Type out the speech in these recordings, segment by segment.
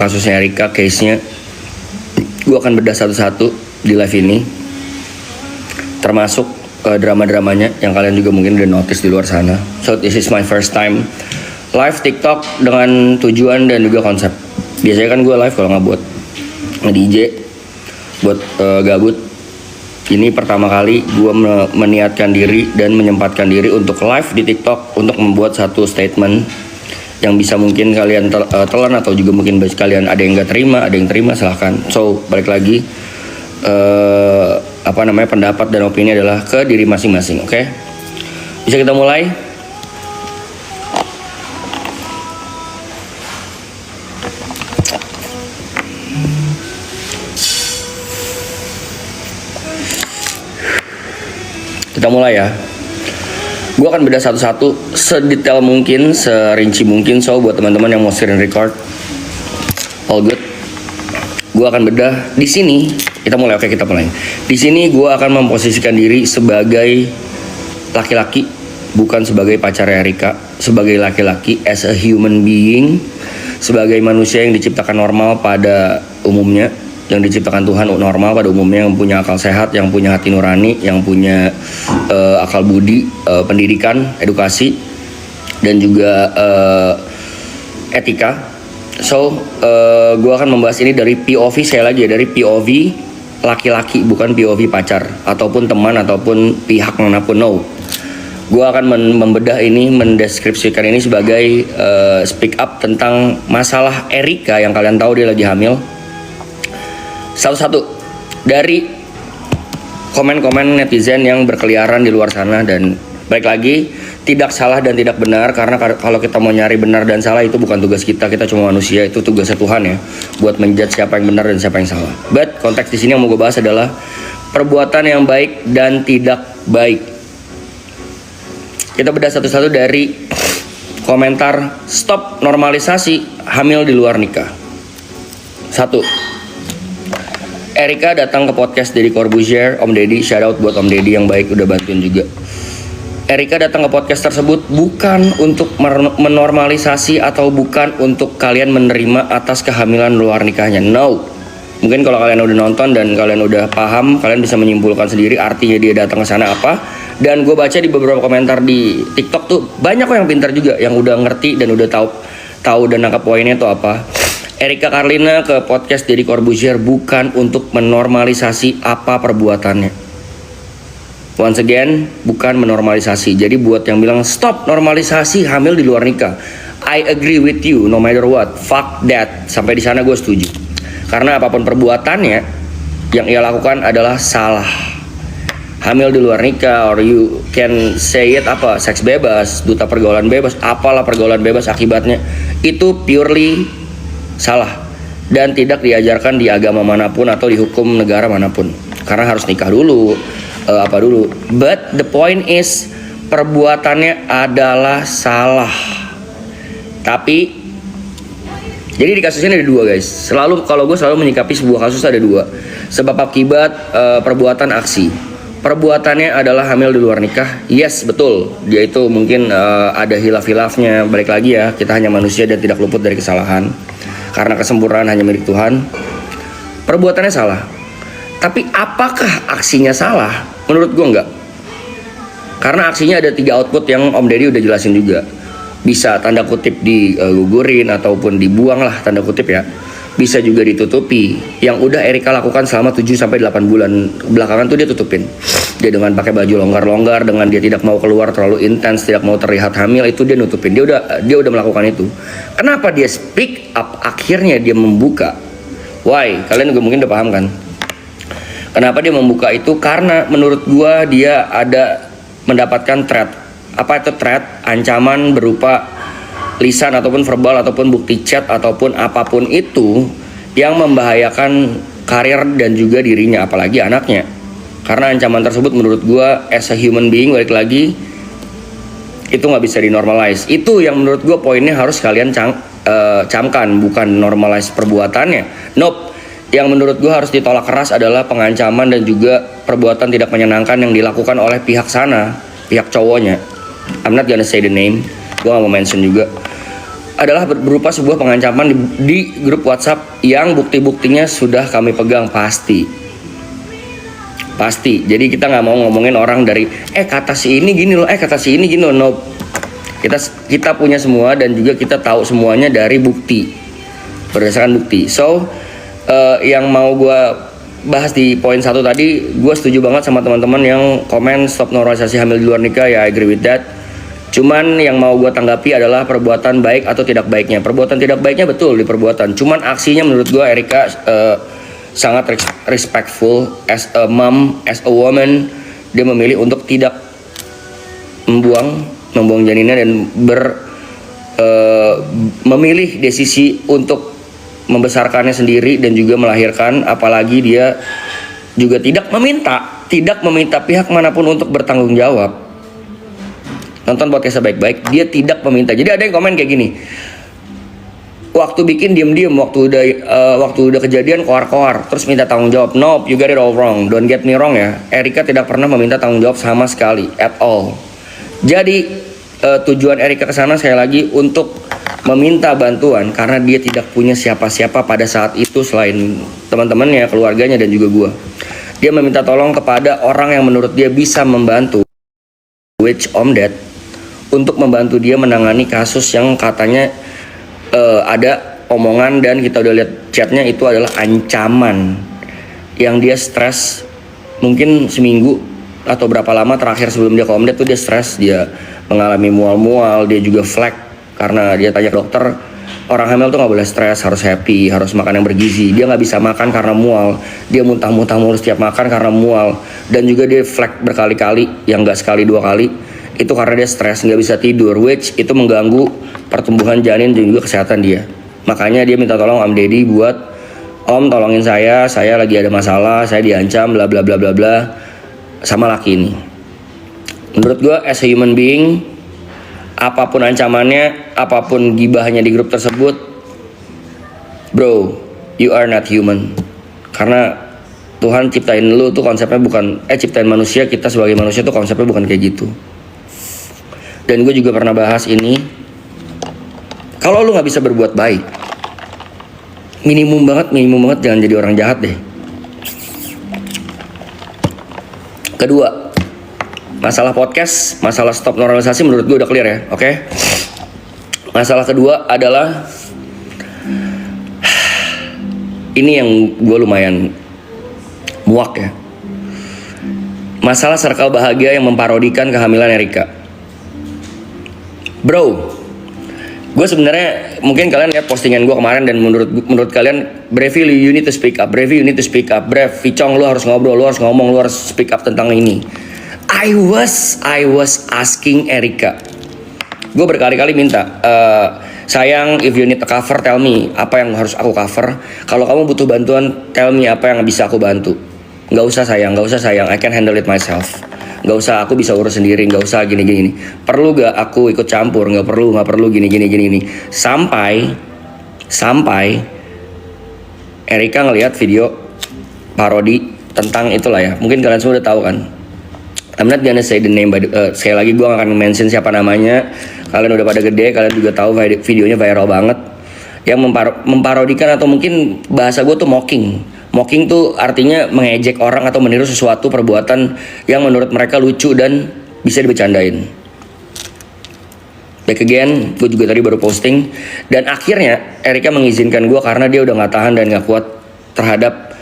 kasusnya Erika, case-nya. Gue akan bedah satu-satu di live ini, termasuk drama-dramanya yang kalian juga mungkin udah notice di luar sana. So this is my first time live TikTok dengan tujuan dan juga konsep. Biasanya kan gue live kalau nggak buat nge-DJ, buat gabut. Ini pertama kali gue meniatkan diri dan menyempatkan diri untuk live di TikTok untuk membuat satu statement yang bisa mungkin kalian telan atau juga mungkin kalian ada yang nggak terima, ada yang terima, silahkan. So balik lagi, pendapat dan opini adalah ke diri masing-masing, oke? Bisa kita mulai? Kita mulai ya. Gue akan bedah satu-satu sedetail mungkin, serinci mungkin. So buat teman-teman yang mau screen record, all good. Gue akan bedah di sini. Kita mulai, oke, kita mulai. Di sini gue akan memposisikan diri sebagai laki-laki, bukan sebagai pacar Erika, sebagai laki-laki as a human being, sebagai manusia yang diciptakan normal pada umumnya, yang diciptakan Tuhan normal pada umumnya, yang punya akal sehat, yang punya hati nurani, yang punya akal budi, pendidikan, edukasi, dan juga etika. So, gue akan membahas ini dari POV, saya lagi ya, dari POV laki-laki, bukan POV pacar, ataupun teman, ataupun pihak manapun, no. Gue akan membedah ini, mendeskripsikan ini sebagai speak up tentang masalah Erika yang kalian tahu dia lagi hamil. Satu-satu dari komen-komen netizen yang berkeliaran di luar sana. Dan balik lagi, tidak salah dan tidak benar, karena kalau kita mau nyari benar dan salah itu bukan tugas kita cuma manusia, itu tugasnya Tuhan ya, buat menjudge siapa yang benar dan siapa yang salah. But konteks di sini yang mau gue bahas adalah perbuatan yang baik dan tidak baik. Kita bedah satu-satu dari komentar stop normalisasi hamil di luar nikah. 1. Erika datang ke podcast Deddy Corbuzier, Om Deddy, shout out buat Om Deddy yang baik udah bantuin juga. Erika datang ke podcast tersebut bukan untuk menormalisasi atau bukan untuk kalian menerima atas kehamilan luar nikahnya, no. Mungkin kalau kalian udah nonton dan kalian udah paham, kalian bisa menyimpulkan sendiri artinya dia datang ke sana apa. Dan gue baca di beberapa komentar di TikTok tuh banyak kok yang pintar juga, yang udah ngerti dan udah tahu dan nangkap poinnya itu apa. Erika Carlina ke podcast Deddy Corbuzier bukan untuk menormalisasi apa perbuatannya. Once again, bukan menormalisasi. Jadi buat yang bilang stop normalisasi hamil di luar nikah, I agree with you no matter what. Fuck that. Sampai di sana gue setuju. Karena apapun perbuatannya yang ia lakukan adalah salah. Hamil di luar nikah, or you can say it seks bebas, duta pergaulan bebas, apalah pergaulan bebas akibatnya, itu purely salah dan tidak diajarkan di agama manapun atau di hukum negara manapun, karena harus nikah dulu, but the point is perbuatannya adalah salah. Tapi jadi di kasus ini ada dua guys, kalau gue selalu menyikapi sebuah kasus ada dua, sebab akibat perbuatan aksi. Perbuatannya adalah hamil di luar nikah, yes betul, dia itu mungkin ada hilaf-hilafnya, balik lagi ya, kita hanya manusia dan tidak luput dari kesalahan. Karena kesempurnaan hanya milik Tuhan. Perbuatannya salah. Tapi apakah aksinya salah? Menurut gue enggak. Karena aksinya ada 3 output yang Om Deddy udah jelasin juga. Bisa tanda kutip digugurin ataupun dibuang lah tanda kutip ya. Bisa juga ditutupi. Yang udah Erika lakukan selama 7-8 bulan belakangan tuh dia tutupin. Dia dengan pakai baju longgar-longgar, dengan dia tidak mau keluar terlalu intens, tidak mau terlihat hamil, itu dia nutupin. Dia udah melakukan itu. Kenapa dia speak up akhirnya dia membuka? Why? Kalian juga mungkin udah paham kan? Kenapa dia membuka itu? Karena menurut gua dia ada mendapatkan threat. Apa itu threat? Ancaman berupa lisan ataupun verbal ataupun bukti chat ataupun apapun itu yang membahayakan karir dan juga dirinya, apalagi anaknya. Karena ancaman tersebut menurut gue as a human being, balik lagi, itu gak bisa dinormalize. Itu yang menurut gue poinnya harus kalian camkan, bukan normalize perbuatannya. Nope. Yang menurut gue harus ditolak keras adalah pengancaman dan juga perbuatan tidak menyenangkan yang dilakukan oleh pihak sana, pihak cowoknya. I'm not gonna say the name, gue gak mau mention juga. adalah berupa sebuah pengancaman di grup WhatsApp yang bukti-buktinya sudah kami pegang pasti. Jadi kita nggak mau ngomongin orang dari kata si ini gini loh, kata si ini gini loh. No. Kita punya semua dan juga kita tahu semuanya dari bukti, berdasarkan bukti. So yang mau gue bahas di poin 1 tadi, gue setuju banget sama teman-teman yang komen stop normalisasi hamil di luar nikah. Ya, I agree with that. Cuman yang mau gue tanggapi adalah perbuatan baik atau tidak baiknya. Perbuatan tidak baiknya betul di perbuatan. Cuman aksinya menurut gue Erika sangat respectful as a mom, as a woman. Dia memilih untuk tidak membuang janinnya dan memilih desisi untuk membesarkannya sendiri dan juga melahirkan. Apalagi dia juga tidak meminta pihak manapun untuk bertanggung jawab. Nonton podcastnya baik-baik, dia tidak meminta. Jadi ada yang komen kayak gini, waktu bikin diem-diem, waktu udah kejadian koar-koar, terus minta tanggung jawab. Nope, you get it all wrong. Don't get me wrong ya, Erika tidak pernah meminta tanggung jawab sama sekali, at all. Jadi tujuan Erika kesana sekali lagi untuk meminta bantuan karena dia tidak punya siapa-siapa pada saat itu selain teman-temannya, keluarganya dan juga gua. Dia meminta tolong kepada orang yang menurut dia bisa membantu, which Om Ded, untuk membantu dia menangani kasus yang katanya ada omongan dan kita udah lihat chatnya itu adalah ancaman yang dia stres mungkin seminggu atau berapa lama terakhir sebelum dia ke Om Ded tuh dia stres, dia mengalami mual-mual, dia juga flek karena dia tanya dokter, orang hamil tuh nggak boleh stres, harus happy, harus makan yang bergizi. Dia nggak bisa makan karena mual, dia muntah-muntah mulu setiap makan karena mual, dan juga dia flek berkali-kali, yang nggak sekali 2 kali. Itu karena dia stres, nggak bisa tidur, which itu mengganggu pertumbuhan janin dan juga kesehatan dia. Makanya dia minta tolong Om Deddy buat, Om tolongin saya lagi ada masalah, saya diancam bla bla bla bla bla sama laki ini. Menurut gue as a human being, apapun ancamannya, apapun gibahnya di grup tersebut, bro, you are not human. Karena Tuhan ciptain lu tuh konsepnya bukan, ciptain manusia, kita sebagai manusia tuh konsepnya bukan kayak gitu. Dan gue juga pernah bahas ini, kalau lu gak bisa berbuat baik, minimum banget jangan jadi orang jahat deh. Kedua, masalah podcast, masalah stop normalisasi menurut gue udah clear ya, oke? Masalah kedua adalah, ini yang gue lumayan muak ya, masalah circle bahagia yang memparodikan kehamilan Erika. Bro, gue sebenarnya mungkin kalian lihat postingan gue kemarin dan menurut kalian, Brevi you need to speak up, Brevi you need to speak up, Brev, Vicong lu harus ngobrol, lu harus ngomong, lu harus speak up tentang ini. I was asking Erika, gue berkali-kali minta, sayang, if you need a cover, tell me apa yang harus aku cover. Kalau kamu butuh bantuan, tell me apa yang bisa aku bantu. Gak usah sayang, I can handle it myself. Gak usah, aku bisa urus sendiri, gak usah gini. Perlu gak aku ikut campur? Gak perlu gini. Sampai Erika ngelihat video parodi tentang itulah ya. Mungkin kalian semua udah tahu kan. I'm not gonna say the name, sekali lagi gue gak akan mention siapa namanya. Kalian udah pada gede, kalian juga tahu videonya viral banget. Yang memparodikan atau mungkin bahasa gue tuh mocking. Mocking tuh artinya mengejek orang atau meniru sesuatu perbuatan yang menurut mereka lucu dan bisa dibercandain. Back again, gue juga tadi baru posting. Dan akhirnya Erika mengizinkan gue karena dia udah gak tahan dan gak kuat terhadap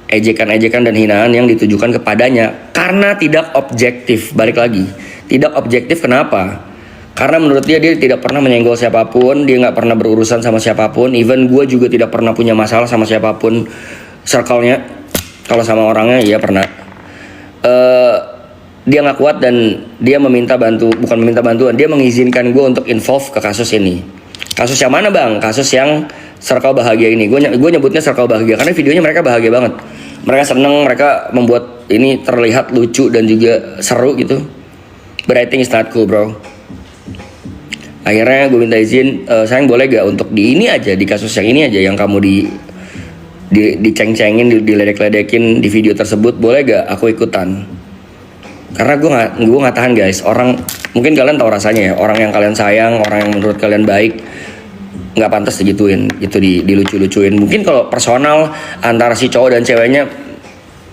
ejekan-ejekan dan hinaan yang ditujukan kepadanya. Karena tidak objektif, balik lagi. Tidak objektif kenapa? Karena menurut dia tidak pernah menyenggol siapapun, dia gak pernah berurusan sama siapapun. Even gue juga tidak pernah punya masalah sama siapapun circle-nya. Kalau sama orangnya ya pernah. Dia gak kuat dan dia bukan meminta bantuan, dia mengizinkan gue untuk involve ke kasus ini. Kasus yang mana bang? Kasus yang circle bahagia ini. Gue nyebutnya circle bahagia karena videonya mereka bahagia banget. Mereka seneng, mereka membuat ini terlihat lucu dan juga seru gitu. But I think it's not cool bro. Akhirnya gue minta izin, sayang boleh gak untuk di ini aja, di kasus yang ini aja yang kamu diceng-cengin, diledek-ledekin di video tersebut, boleh gak aku ikutan? Karena gue nggak tahan guys. Orang, mungkin kalian tahu rasanya ya, orang yang kalian sayang, orang yang menurut kalian baik, nggak pantas digituin, itu dilucu-lucuin. Mungkin kalau personal antara si cowok dan ceweknya,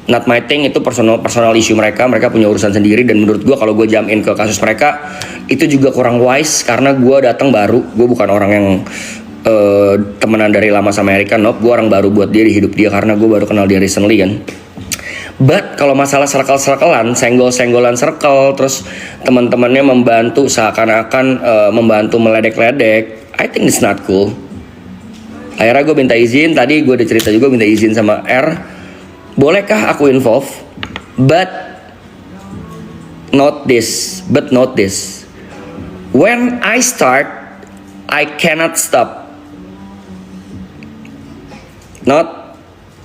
not my thing, itu personal issue mereka punya urusan sendiri. Dan menurut gue kalau gue jump in ke kasus mereka itu juga kurang wise, karena gue datang baru, gue bukan orang yang temenan dari lama sama Erika, nope, gue orang baru buat dia di hidup dia karena gue baru kenal dia recently kan. But kalau masalah circle-circlean, senggol-senggolan circle, terus teman-temannya membantu seakan-akan membantu meledek-ledek, I think it's not cool. Akhirnya gue minta izin, tadi gue udah cerita juga, minta izin sama R, bolehkah aku involve? But note this. When I start, I cannot stop.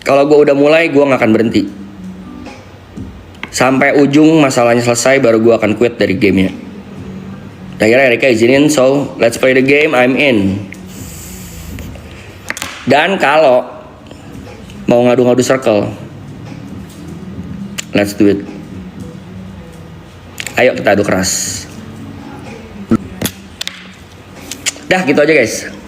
Kalau gue udah mulai, gue gak akan berhenti. Sampai ujung masalahnya selesai, baru gue akan quit dari gamenya. Akhirnya Erika izinin, so let's play the game, I'm in. Dan kalau mau ngadu-ngadu circle, let's do it. Ayo kita adu keras. Dah gitu aja guys.